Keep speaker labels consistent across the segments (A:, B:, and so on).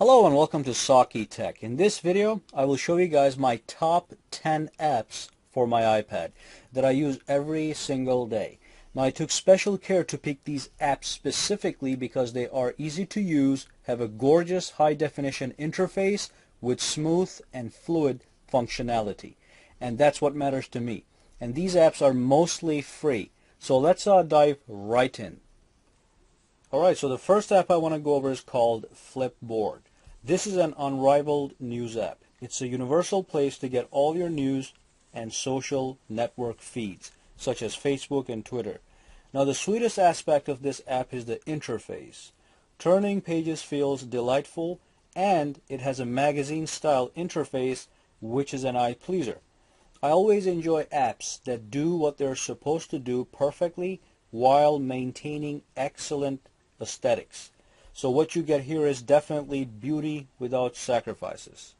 A: Hello and welcome to Saki Tech. In this video, I will show you guys my top 10 apps for my iPad that I use every single day. Now I took special care to pick these apps specifically because they are easy to use, have a gorgeous high definition interface with smooth and fluid functionality. And that's what matters to me. And these apps are mostly free. So let's dive right in. Alright, so the first app I want to go over is called Flipboard. This is an unrivaled news app. It's a universal place to get all your news and social network feeds, such as Facebook and Twitter. Now the sweetest aspect of this app is the interface. Turning pages feels delightful, and it has a magazine-style interface, which is an eye pleaser. I always enjoy apps that do what they're supposed to do perfectly while maintaining excellent aesthetics. So what you get here is definitely beauty without sacrifices.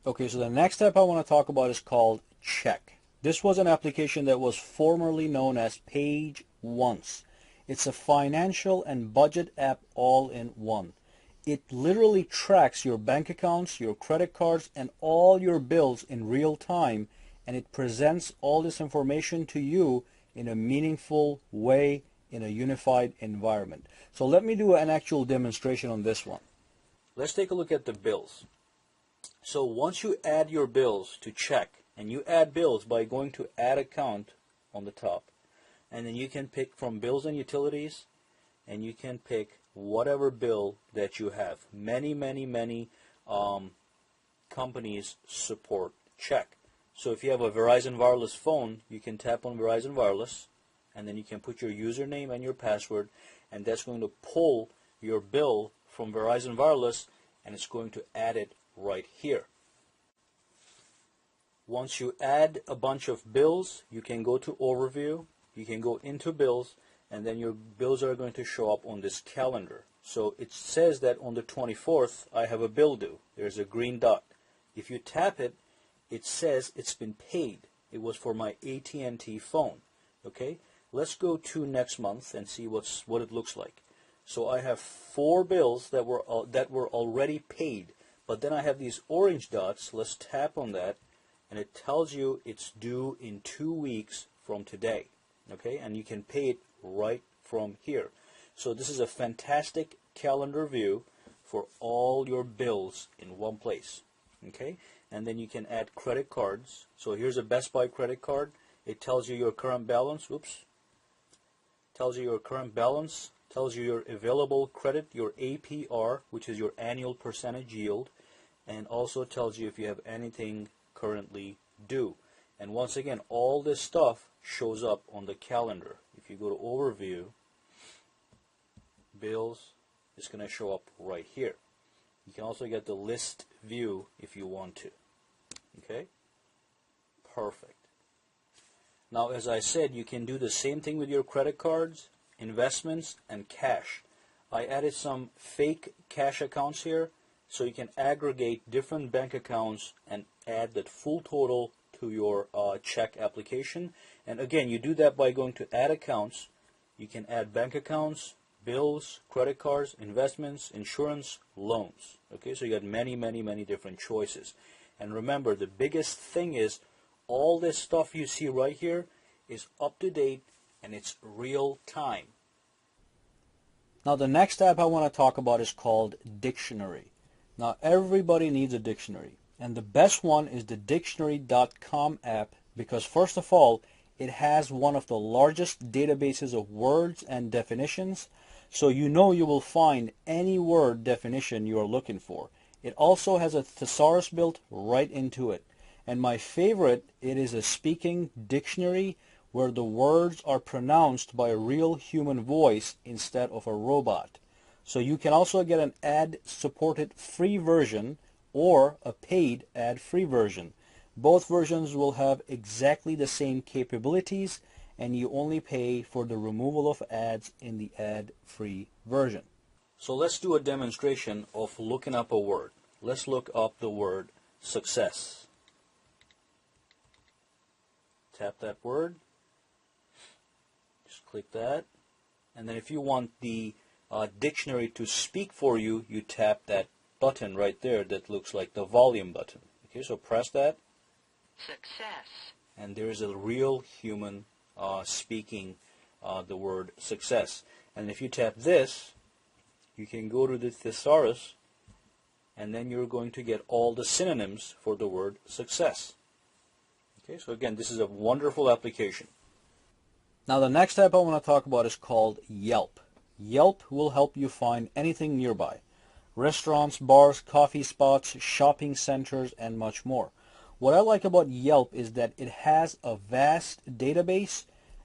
A: Okay, so the next app I want to talk about is called Check. This was an application that was formerly known as Page Once. It's a financial and budget app all in one. It literally tracks your bank accounts, your credit cards, and all your bills in real time, and it presents all this information to you in a meaningful way in a unified environment. So let me do an actual demonstration on this one. Let's take a look at the bills. So once you add your bills to Check, and you add bills by going to Add Account on the top, and then you can pick from Bills and Utilities, and you can pick whatever bill that you have. Many companies support Check. So if you have a Verizon Wireless phone, you can tap on Verizon Wireless, and then you can put your username and your password, and that's going to pull your bill from Verizon Wireless, and it's going to add it right here. Once you add a bunch of bills, you can go to Overview, you can go into Bills, and then your bills are going to show up on this calendar. So it says that on the 24th, I have a bill due. There's a green dot. If you tap it, it says it's been paid. It was for my AT&T phone. Okay, let's go to next month and see what it looks like. So I have 4 bills that were already paid, but then I have these orange dots. Let's tap on that, and it tells you it's due in 2 weeks from today. Okay, and you can pay it right from here. So this is a fantastic calendar view for all your bills in one place. Okay, and then you can add credit cards. So here's a Best Buy credit card. It tells you your current balance. Tells you your current balance, tells you your available credit, your APR, which is your annual percentage yield, and also tells you if you have anything currently due. And once again, all this stuff shows up on the calendar. If you go to Overview, Bills, it's going to show up right here. You can also get the list view if you want to. Okay? Perfect. Now, as I said, you can do the same thing with your credit cards, investments, and cash. I added some fake cash accounts here, so you can aggregate different bank accounts and add that full total to your Check application. And again, you do that by going to Add Accounts. You can add bank accounts, bills, credit cards, investments, insurance, loans. Okay, so you got many different choices. And remember, the biggest thing is all this stuff you see right here is up to date and it's real time. Now the next app I want to talk about is called Dictionary. Now everybody needs a dictionary, and the best one is the dictionary.com app because first of all, it has one of the largest databases of words and definitions, so you know you will find any word definition you are looking for. It also has a thesaurus built right into it. And my favorite, it is a speaking dictionary where the words are pronounced by a real human voice instead of a robot. So you can also get an ad-supported free version or a paid ad-free version. Both versions will have exactly the same capabilities, and you only pay for the removal of ads in the ad-free version. So let's do a demonstration of looking up a word. Let's look up the word success. Tap that word. Just Click that. And then if you want the dictionary to speak for you, you tap that button right there that looks like the volume button. Okay, so press that.
B: Success.
A: And there is a real human speaking the word success. And if you tap this, you can go to the thesaurus, and then you're going to get all the synonyms for the word success. Okay, so again, this is a wonderful application. Now the next app I want to talk about is called Yelp. Yelp will help you find anything nearby. Restaurants, bars, coffee spots, shopping centers, and much more. What I like about Yelp is that it has a vast database,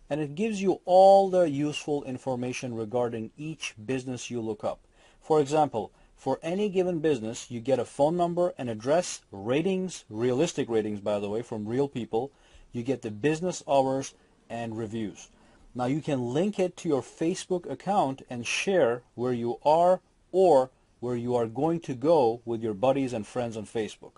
A: and it gives you all the useful information regarding each business you look up. For example, for any given business, you get a phone number, an address, ratings, realistic ratings by the way, from real people. You get the business hours and reviews. Now you can link it to your Facebook account and share where you are or where you are going to go with your buddies and friends on Facebook.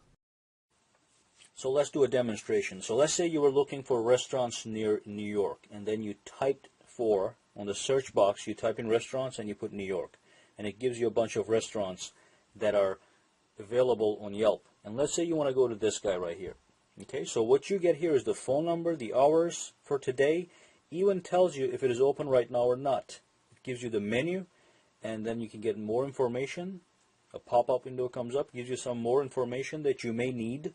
A: So let's do a demonstration. So let's say you were looking for restaurants near New York, and then you typed on the search box, you type in restaurants and you put New York. And it gives you a bunch of restaurants that are available on Yelp. And let's say you want to go to this guy right here. Okay, so what you get here is the phone number, the hours for today, even tells you if it is open right now or not. It gives you the menu, and then you can get more information. A pop-up window comes up, gives you some more information that you may need.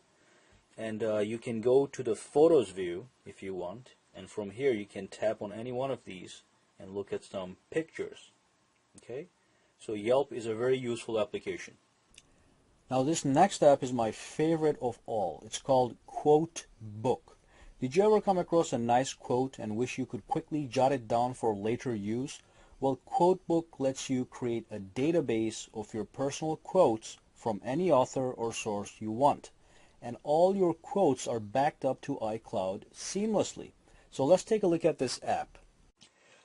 A: And you can go to the photos view if you want, and from here you can tap on any one of these and look at some pictures. Okay, so Yelp is a very useful application. Now this next app is my favorite of all. It's called Quote Book. Did you ever come across a nice quote and wish you could quickly jot it down for later use? Well, Quote Book lets you create a database of your personal quotes from any author or source you want. And all your quotes are backed up to iCloud seamlessly. So let's take a look at this app.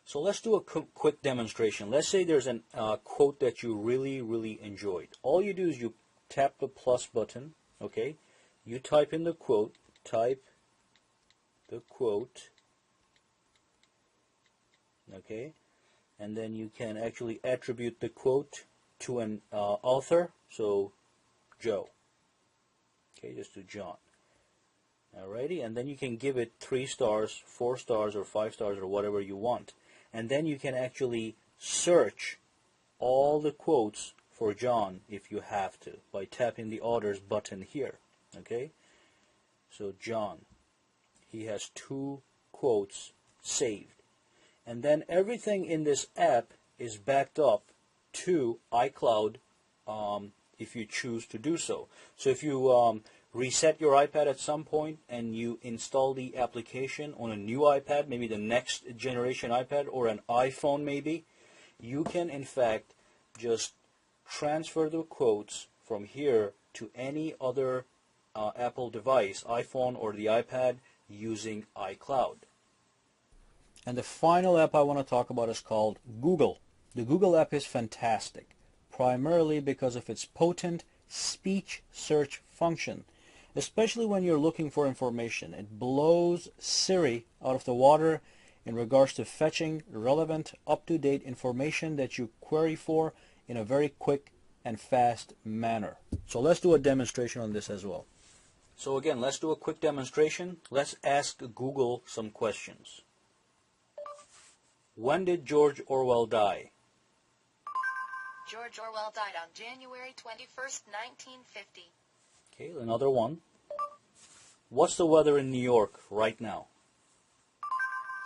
A: So let's do a quick demonstration. Let's say there's a quote that you really enjoyed. All you do is you tap the plus button, okay? You type in the quote, okay? And then you can actually attribute the quote to an author, so Joe. Okay, just to John. Alrighty, and then you can give it 3 stars, 4 stars, or 5 stars, or whatever you want. And then you can actually search all the quotes for John if you have to by tapping the Others button here. Okay, so John, he has 2 quotes saved. And then everything in this app is backed up to iCloud if you choose to do so. So if you reset your iPad at some point and you install the application on a new iPad, maybe the next generation iPad or an iPhone maybe, you can in fact just transfer the quotes from here to any other Apple device, iPhone or the iPad, using iCloud. And the final app I want to talk about is called Google. The Google app is fantastic, primarily because of its potent speech search function. Especially when you're looking for information. It blows Siri out of the water in regards to fetching relevant, up-to-date information that you query for in a very quick and fast manner. So let's do a demonstration on this as well. So again, let's do a quick demonstration. Let's ask Google some questions. When did George Orwell die?
B: George Orwell died on January 21st, 1950.
A: Okay, another one. What's the weather in New York right now?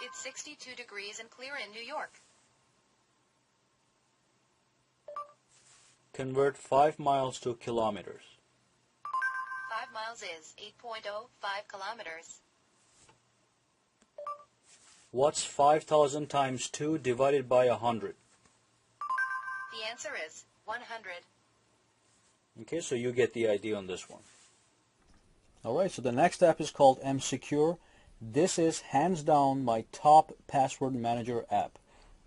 B: It's 62 degrees and clear in New York.
A: Convert 5 miles to kilometers.
B: 5 miles is 8.05 kilometers.
A: What's 5,000 times 2 divided by 100?
B: The answer is 100.
A: Okay, so you get the idea on this one. Alright, so the next app is called mSecure. This is hands down my top password manager app.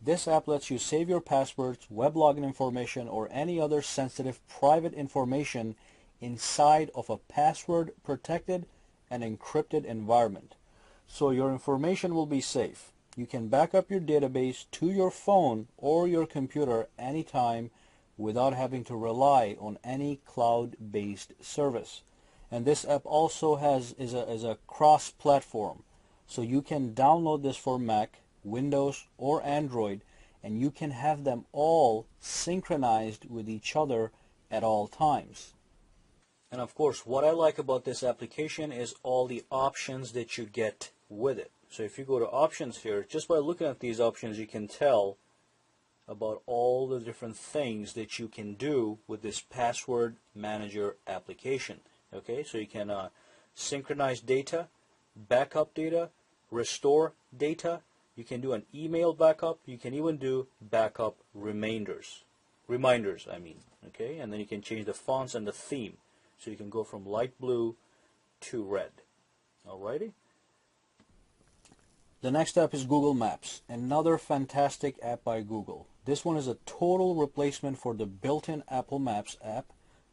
A: This app lets you save your passwords, web login information, or any other sensitive private information inside of a password protected and encrypted environment. So your information will be safe. you can back up your database to your phone or your computer anytime without having to rely on any cloud-based service. And this app also is a cross-platform, so you can download this for Mac, Windows, or Android, and you can have them all synchronized with each other at all times. And of course, what I like about this application is all the options that you get with it. So if you go to options here, just by looking at these options, you can tell about all the different things that you can do with this password manager application. Okay, so you can synchronize data, backup data, restore data. You can do an email backup. You can even do backup reminders. Okay, and then you can change the fonts and the theme. So you can go from light blue to red. Alrighty. The next app is Google Maps, another fantastic app by Google. This one is a total replacement for the built-in Apple Maps app,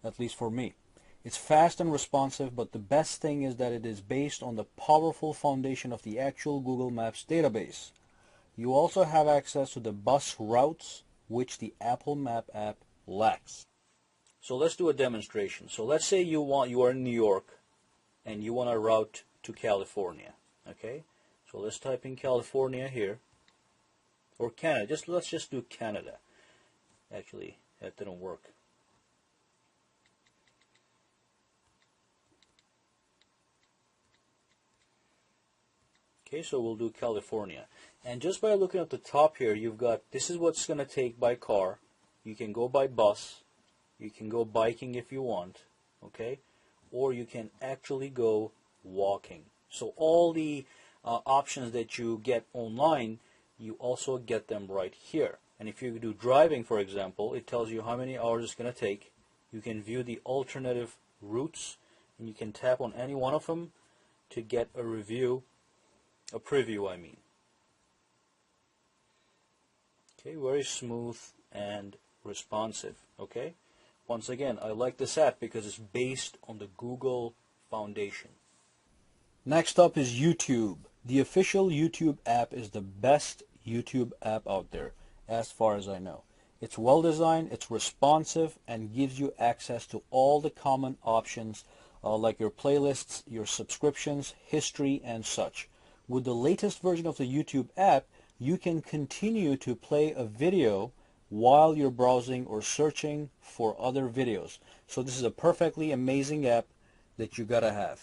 A: at least for me. It's fast and responsive, but the best thing is that it is based on the powerful foundation of the actual Google Maps database. You also have access to the bus routes, which the Apple Map app lacks. So let's do a demonstration. So let's say you are in New York and you want a route to California. Okay? So let's type in California here, or Canada. Let's just do Canada. Actually, that didn't work. Okay, so we'll do California. And just by looking at the top here, you've got, this is what's going to take by car. You can go by bus. You can go biking if you want. Okay? Or you can actually go walking. So all the options that you get online, you also get them right here. And if you do driving, for example, it tells you how many hours it's going to take. You can view the alternative routes, and you can tap on any one of them to get a review. A preview, I mean. Okay, very smooth and responsive. Okay, once again, I like this app because it's based on the Google Foundation. Next up is YouTube. The official YouTube app is the best YouTube app out there, as far as I know. It's well designed, it's responsive, and gives you access to all the common options like your playlists, your subscriptions, history, and such. With the latest version of the YouTube app, you can continue to play a video while you're browsing or searching for other videos. So this is a perfectly amazing app that you gotta have.